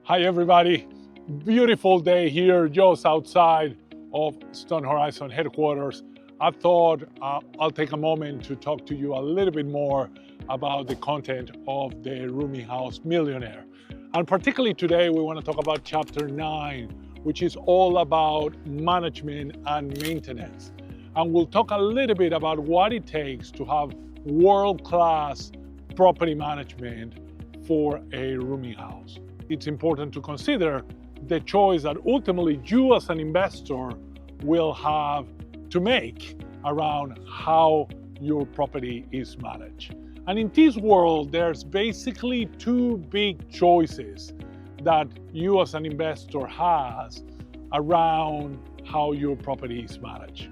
Hi everybody, beautiful day here just outside of Stone Horizon headquarters. I thought I'll take a moment to talk to you a little bit more about the content of the Rooming House Millionaire. And particularly today we want to talk about chapter 9, which is all about management and maintenance. And we'll talk a little bit about what it takes to have world-class property management for a rooming house. It's important to consider the choice that ultimately you as an investor will have to make around how your property is managed. And in this world, there's basically two big choices that you as an investor has around how your property is managed.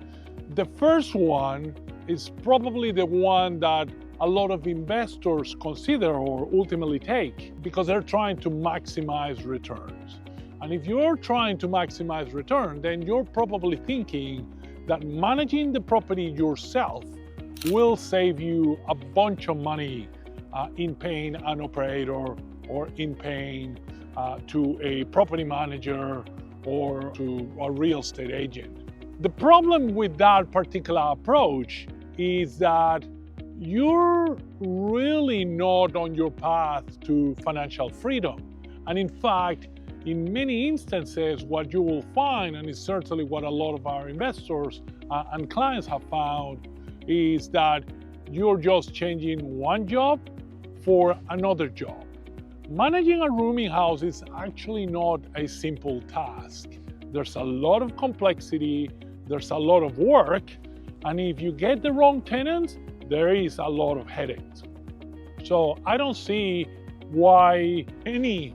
The first one is probably the one that a lot of investors consider or ultimately take because they're trying to maximize returns. And if you're trying to maximize return, then you're probably thinking that managing the property yourself will save you a bunch of money in paying an operator or in paying to a property manager or to a real estate agent. The problem with that particular approach is that you're really not on your path to financial freedom. And in fact, in many instances, what you will find, and it's certainly what a lot of our investors and clients have found, is that you're just changing one job for another job. Managing a rooming house is actually not a simple task. There's a lot of complexity, there's a lot of work, and if you get the wrong tenants, there is a lot of headaches. So I don't see why any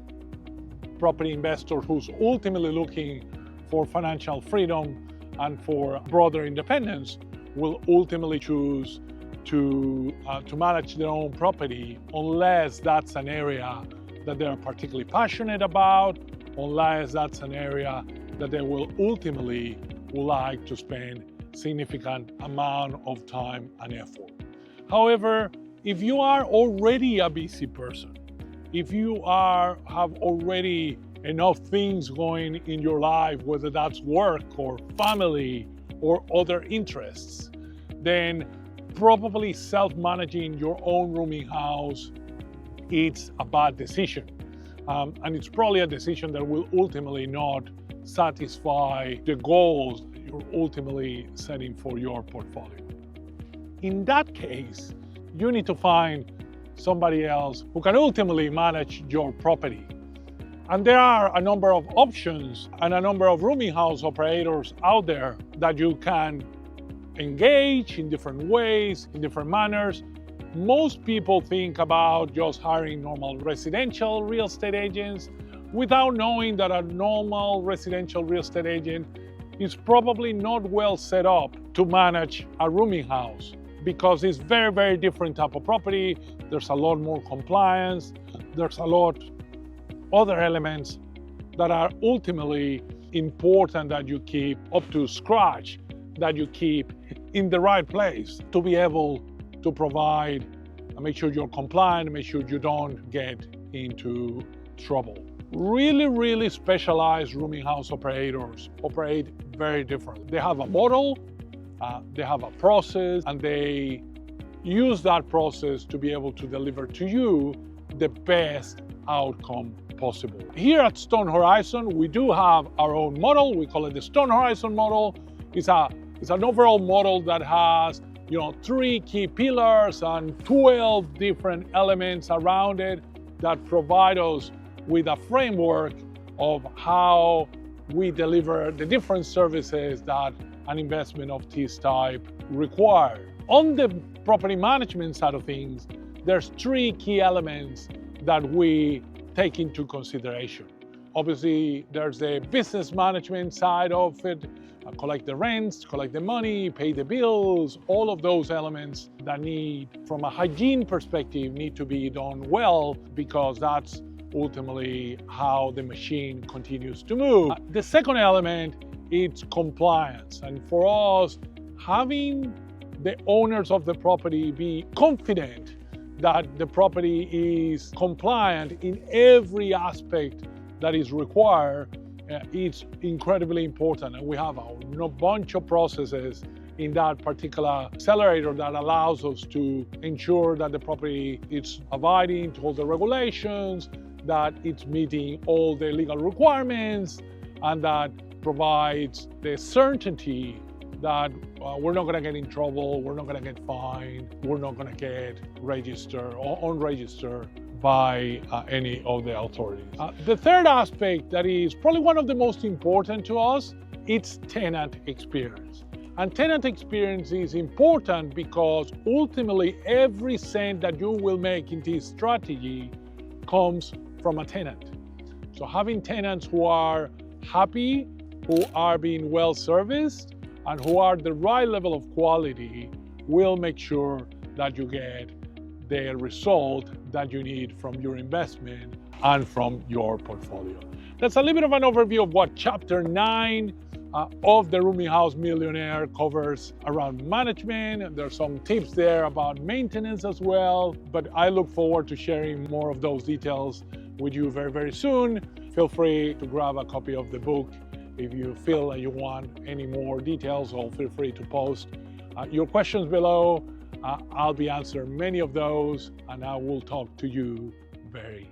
property investor who's ultimately looking for financial freedom and for broader independence will ultimately choose to manage their own property unless that's an area that they're particularly passionate about, unless that's an area that they will ultimately like to spend significant amount of time and effort. However, if you are already a busy person, if you have already enough things going in your life, whether that's work or family or other interests, then probably self-managing your own rooming house, it's a bad decision. And it's probably a decision that will ultimately not satisfy the goals that you're ultimately setting for your portfolio. In that case, you need to find somebody else who can ultimately manage your property. And there are a number of options and a number of rooming house operators out there that you can engage in different ways, in different manners. Most people think about just hiring normal residential real estate agents without knowing that a normal residential real estate agent is probably not well set up to manage a rooming house because it's very, very different type of property. There's a lot more compliance. There's a lot other elements that are ultimately important that you keep up to scratch, that you keep in the right place to be able to provide and make sure you're compliant, make sure you don't get into trouble. Really, really specialized rooming house operators operate very differently. They have a model, they have a process, and they use that process to be able to deliver to you the best outcome possible. Here at Stone Horizon, we do have our own model. We call it the Stone Horizon model. It's an overall model that has 3 key pillars and 12 different elements around it that provide us with a framework of how we deliver the different services that an investment of this type requires. On the property management side of things, there's 3 key elements that we take into consideration. Obviously, there's the business management side of it, collect the rents, collect the money, pay the bills, all of those elements that need, from a hygiene perspective, need to be done well because that's ultimately how the machine continues to move. The second element is compliance. And for us, having the owners of the property be confident that the property is compliant in every aspect that is required, it's incredibly important. And we have a bunch of processes in that particular accelerator that allows us to ensure that the property is abiding to all the regulations, that it's meeting all the legal requirements, and that provides the certainty that we're not going to get in trouble, we're not going to get fined, we're not going to get registered or unregistered by any of the authorities. The third aspect that is probably one of the most important to us, it's tenant experience. And tenant experience is important because ultimately every cent that you will make in this strategy comes from a tenant. So having tenants who are happy, who are being well serviced, and who are the right level of quality will make sure that you get the result that you need from your investment and from your portfolio. That's a little bit of an overview of what Chapter 9 of the Rooming House Millionaire covers around management. There's some tips there about maintenance as well, but I look forward to sharing more of those details with you very, very soon. Feel free to grab a copy of the book if you feel that you want any more details, or feel free to post your questions below. I'll be answering many of those, and I will talk to you very